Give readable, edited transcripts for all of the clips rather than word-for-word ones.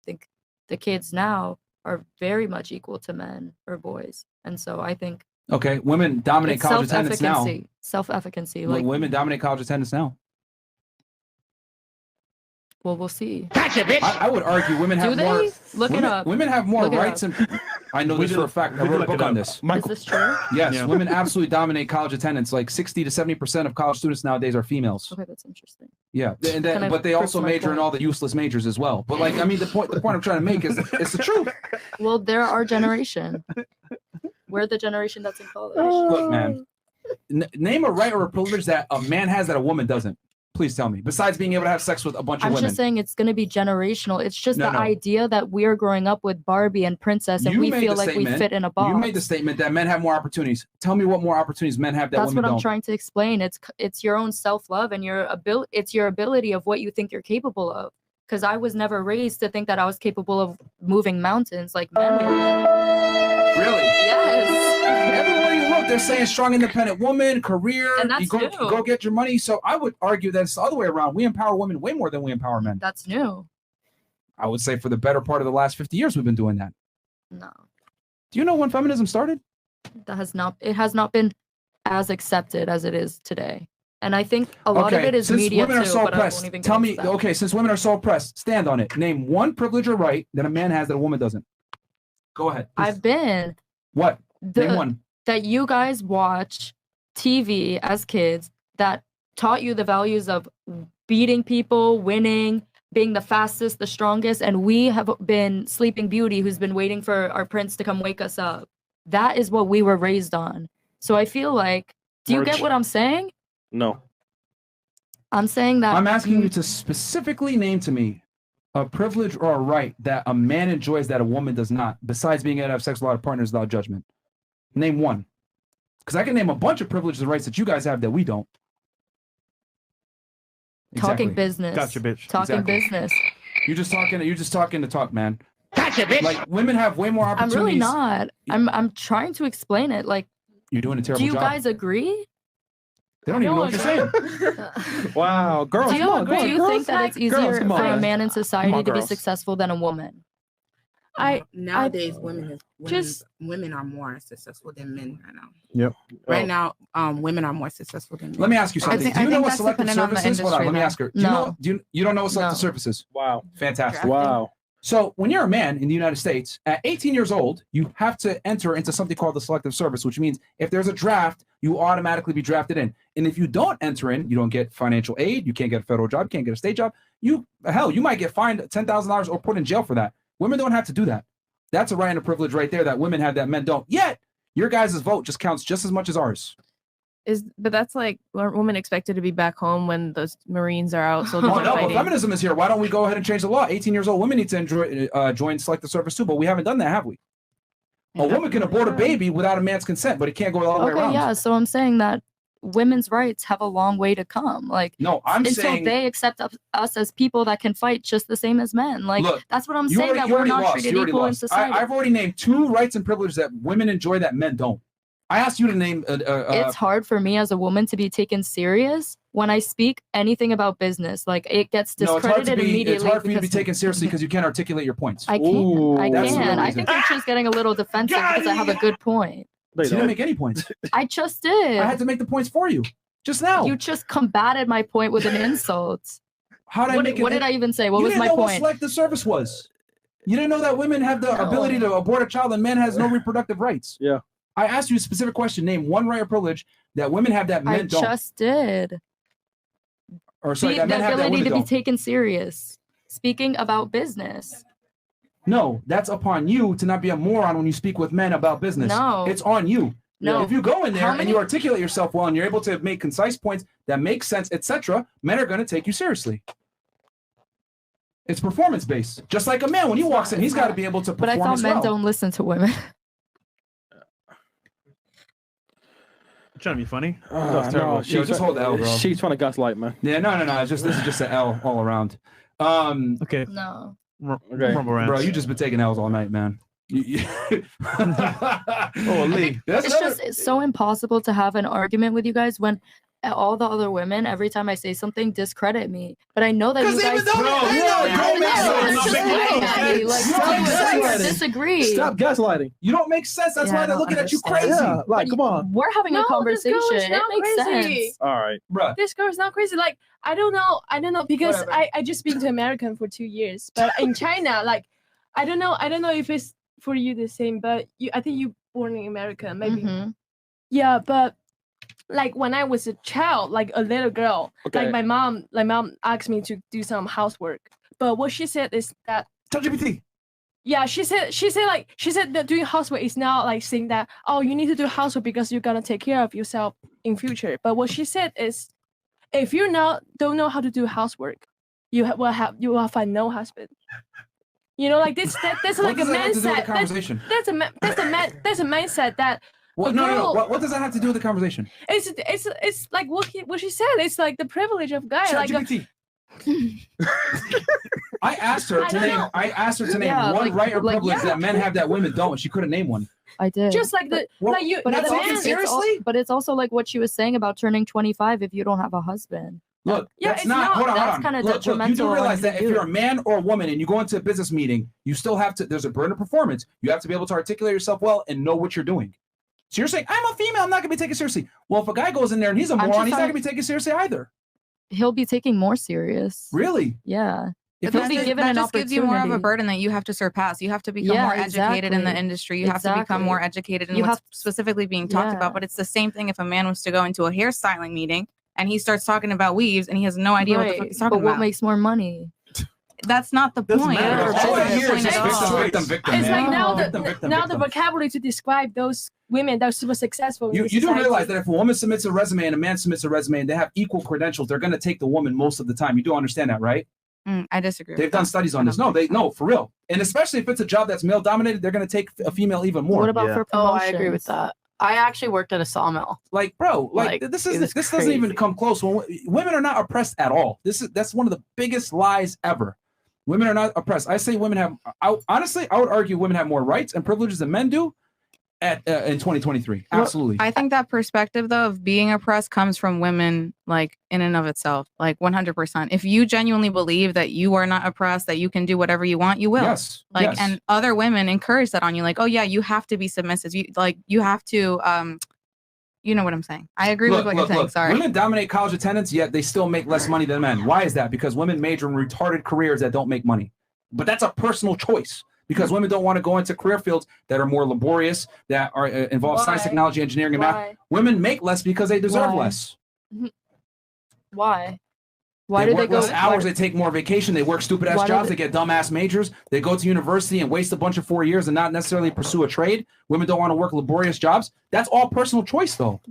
think the kids now are very much equal to men or boys. And so I think okay, women dominate college attendance now. Self-efficacy. Like women dominate college attendance now. Well, we'll see. Gotcha, bitch. I would argue women have more. Look women, it up. Women have more Look it rights, up. and I know this for a fact. I wrote a book on this. Is this true? Yes, women absolutely dominate college attendance. Like 60 to 70% of college students nowadays are females. Okay, that's interesting. Yeah, but they also major in all the useless majors as well. But like, I mean, the point I'm trying to make is it's the truth. Well, they're our generation. We're the generation that's in college. Look, man, name a right or a privilege that a man has that a woman doesn't. Please tell me. Besides being able to have sex with a bunch of women. I'm just saying it's going to be generational. It's just the idea that we're growing up with Barbie and Princess, and we feel like we fit in a box. You made the statement that men have more opportunities. Tell me what more opportunities men have that women don't. That's what I'm trying to explain. It's your own self-love and it's your ability of what you think you're capable of. Because I was never raised to think that I was capable of moving mountains like men were. Really? Yes. Everywhere you look, they're saying strong, independent woman, career. And that's you go get your money. So I would argue that it's the other way around. We empower women way more than we empower men. That's new. I would say for the better part of the last 50 years, we've been doing that. No. Do you know when feminism started? It has not been as accepted as it is today. And I think a lot of it is media women are too, so but oppressed, I won't even tell me, into that. okay, since women are so oppressed, stand on it. Name one privilege or right that a man has that a woman doesn't. Go ahead. Please. I've been. What? Name one. That you guys watch TV as kids that taught you the values of beating people, winning, being the fastest, the strongest, and we have been Sleeping Beauty who's been waiting for our prince to come wake us up. That is what we were raised on. So I feel like, do you get what I'm saying? No. I'm saying that I'm asking you to specifically name to me a privilege or a right that a man enjoys that a woman does not, besides being able to have sex with a lot of partners without judgment. Name one. Because I can name a bunch of privileges and rights that you guys have that we don't. Talking business. Gotcha, bitch. Talking business. You're just talking to talk, man. Gotcha, bitch. Like women have way more opportunities. I'm really not. I'm trying to explain it. Like, you're doing a terrible job. Do you guys agree? They don't even know what you're saying. Wow, girls. Do you think that it's easier for a man in society to be girls. successful than a woman? Nowadays women are more successful than men right now. Yep. Right now, women are more successful than men. Let me ask you something. Do you know what selective service is? Hold on, let me ask her. No. You don't know what selective service is? Wow. Fantastic. Wow. So when you're a man in the United States, at 18 years old, you have to enter into something called the selective service, which means if there's a draft, you automatically be drafted in. And if you don't enter in, you don't get financial aid, you can't get a federal job, you can't get a state job. You might get fined $10,000 or put in jail for that. Women don't have to do that. That's a right and a privilege right there that women have that men don't. Yet, your guys' vote just counts just as much as ours. But that's like women expected to be back home when those Marines are out. So no, but feminism is here. Why don't we go ahead and change the law? 18 years old women need to join selective service too, but we haven't done that, have we? A woman can abort a baby without a man's consent, but it can't go all the way around. Yeah, so I'm saying that women's rights have a long way to come. Like, no, until they accept us as people that can fight just the same as men. Like, look, that's what I'm saying, that we're not treated equal in society. I've already named 2 rights and privileges that women enjoy that men don't. I asked you to name. It's hard for me as a woman to be taken serious when I speak anything about business. Like, it gets discredited immediately. It's hard for you to be taken seriously because you can't articulate your points. I can. I think you're just getting a little defensive because I have a good point. You didn't make any points. I just did. I had to make the points for you just now. You just combated my point with an insult. How did I make it? What did I even say? What was my point? You didn't know what selective service was. You didn't know that women have the ability to abort a child and men has no reproductive rights. Yeah. I asked you a specific question. Name one right or privilege that women have that men don't. I just did. Or sorry, that men have that women don't. The ability to be taken serious. Speaking about business. No, that's upon you to not be a moron when you speak with men about business. No. It's on you. No. If you go in there and you articulate yourself well and you're able to make concise points that make sense, etc., men are going to take you seriously. It's performance based. Just like a man, when he walks in, he's got to be able to perform. But I thought men don't listen to women. Trying to be funny. No, just hold the L, bro. She's trying to gaslight, man. Yeah, no. This is just an L all around. Okay. No. Okay. Bro, you just been taking L's all night, man. Lee. It's so impossible to have an argument with you guys when all the other women, every time I say something, discredit me. But I know that you guys disagree. Stop gaslighting. You don't make sense. That's why they're looking at you crazy. Yeah, like, come on. We're having a conversation. It makes sense. All right, bruh. This girl is not crazy. Like, I don't know because I just been to America for 2 years, but in China, like, I don't know if it's for you the same, but I think you born in America, maybe. Yeah, but like when I was a child, like a little girl, like my mom asked me to do some housework, but what she said is that ChatGPT. Yeah, she said that doing housework is not like saying that, oh, you need to do housework because you're gonna take care of yourself in future. But what she said is, if you don't know how to do housework, you will find no husband. You know, like that's like a mindset. That's a mindset that. No. What does that have to do with the conversation? It's like what she said. It's like the privilege of guy. ChatGPT. I asked her to name one right or privilege that men have that women don't, and she couldn't name one. I did. Just like the you. But the man, seriously? But it's also like what she was saying about turning 25 if you don't have a husband. Look, that's not. Hold on. Kind of detrimental. You do realize that if you're a man or a woman and you go into a business meeting, you still have to. There's a burden of performance. You have to be able to articulate yourself well and know what you're doing. So you're saying, I'm a female, I'm not going to be taken seriously. Well, if a guy goes in there and he's a moron, he's not going to be taken seriously either. He'll be taken more serious. Really? Yeah. If he'll be given an opportunity. That just gives you more of a burden that you have to surpass. You have to become more educated in the industry. You have to become more educated in what's specifically being talked about. But it's the same thing if a man was to go into a hairstyling meeting and he starts talking about weaves and he has no idea what the fuck he's talking about. But what makes more money? That's not the point. It's like now the vocabulary to describe those women that are super successful. You do realize that if a woman submits a resume and a man submits a resume and they have equal credentials, they're going to take the woman most of the time. You do understand that, right? I disagree. They've done studies on this. No, for real. And especially if it's a job that's male dominated, they're going to take a female even more. What about for promotions? I agree with that. I actually worked at a sawmill. Like, bro, this doesn't even come close. Women are not oppressed at all. That's one of the biggest lies ever. Women are not oppressed. I say women have. Honestly, I would argue women have more rights and privileges than men do. In 2023, absolutely. I think that perspective, though, of being oppressed comes from women, like in and of itself, like 100%. If you genuinely believe that you are not oppressed, that you can do whatever you want, you will. Yes. And other women encourage that on you, like, oh yeah, you have to be submissive. You have to. You know what I'm saying. I agree with what you're saying. Sorry. Women dominate college attendance, yet they still make less money than men. Why is that? Because women major in retarded careers that don't make money. But that's a personal choice. Because women don't want to go into career fields that are more laborious, that are involve science, technology, engineering, and math. Women make less because they deserve less. Why? Why do they go less hours? They take more vacation. They work stupid ass jobs. They get dumb ass majors. They go to university and waste a bunch of 4 years and not necessarily pursue a trade. Women don't want to work laborious jobs. That's all personal choice, though.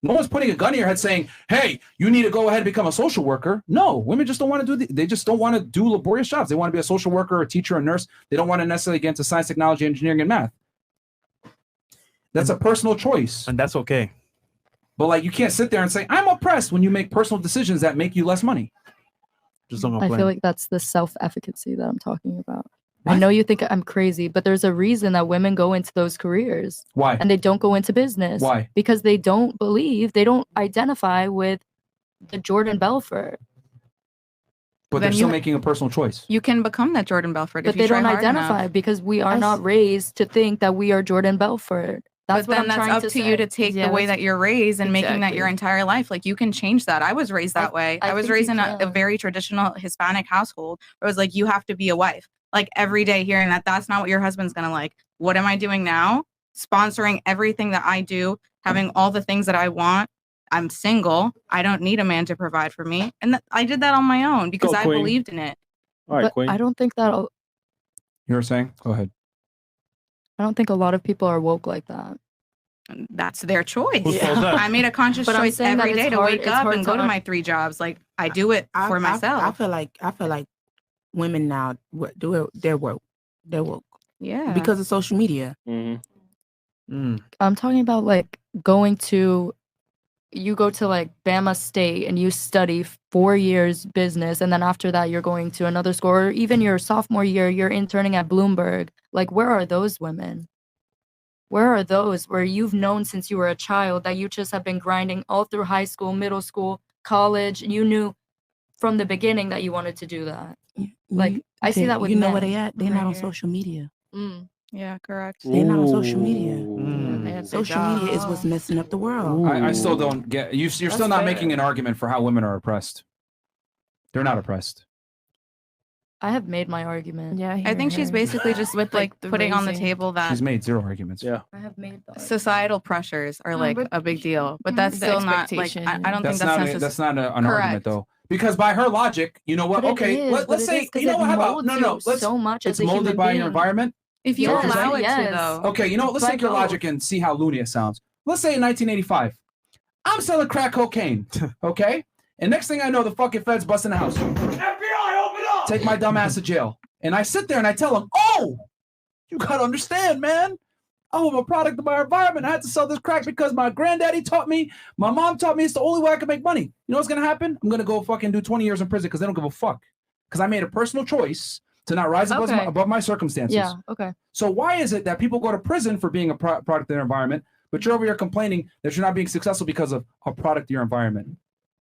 No one's putting a gun in your head saying, "Hey, you need to go ahead and become a social worker." No, women just don't want to do. They just don't want to do laborious jobs. They want to be a social worker, a teacher, a nurse. They don't want to necessarily get into science, technology, engineering, and math. That's a personal choice, and that's okay. But like, you can't sit there and say, "I'm oppressed" when you make personal decisions that make you less money. Just don't I feel like that's the self-efficacy that I'm talking about. What? I know you think I'm crazy, but there's a reason that women go into those careers. Why? And they don't go into business. Why? Because they don't identify with the Jordan Belfort. But they're still making a personal choice. You can become that Jordan Belfort but if you they try don't hard identify enough. because we are not raised to think that we are Jordan Belfort. That's but then that's up to you to take the way that you're raised and making that your entire life. Like, you can change that. I was raised that way. I was raised in a very traditional Hispanic household where it was like, you have to be a wife. Like, every day hearing that that's not what your husband's going to like. What am I doing now? Sponsoring everything that I do, having all the things that I want. I'm single. I don't need a man to provide for me. And I did that on my own because I believed in it. All right, but Queen. I don't think that. You were saying? Go ahead. I don't think a lot of people are woke like that. That's their choice. Yeah. I made a conscious choice every day to wake up and go to my 3 jobs. Like, I do it for myself. I feel like women now they're woke. They're woke. Yeah. Because of social media. I'm talking about like you go to like Bama State and you study 4 years business, and then after that you're going to another school, or even your sophomore year you're interning at Bloomberg. Like, where are those women? Where are those where you've known since you were a child that you just have been grinding all through high school, middle school, college? You knew from the beginning that you wanted to do that. Like, I see that with you know men. where they at? They're right not on here. social media. Yeah, correct. They're not on social media. Mm. Social media is what's messing up the world. I still don't get. You're still not making an argument for how women are oppressed. They're not oppressed. I have made my argument. Yeah, I think she's basically just with like the putting on the raising. table that She's made 0 arguments. Yeah. I have made the societal pressures are like but- a big deal, but that's The still not like expectation, I don't think That's not an argument Correct. though. Because by her logic, you know what? But it Okay, is, let's but it say is, 'cause you know it what? How about molds no. you Let's so much it's as a molded human by being. your environment. if you Yes, allow it yes. to though. Okay, you know what? Let's By take your both. logic and see how loony it sounds. Let's say in 1985, I'm selling crack cocaine. Okay, and next thing I know, the fucking feds bust in the house. FBI, open up! Take my dumb ass to jail, and I sit there and I tell them, "Oh, you gotta understand, man. I'm a product of my environment. I had to sell this crack because my granddaddy taught me, my mom taught me it's the only way I can make money. You know what's gonna happen? I'm gonna go fucking do 20 years in prison because they don't give a fuck. Because I made a personal choice to not rise above my circumstances. Yeah, okay. So why is it that people go to prison for being a product of their environment, but you're over here complaining that you're not being successful because of a product of your environment?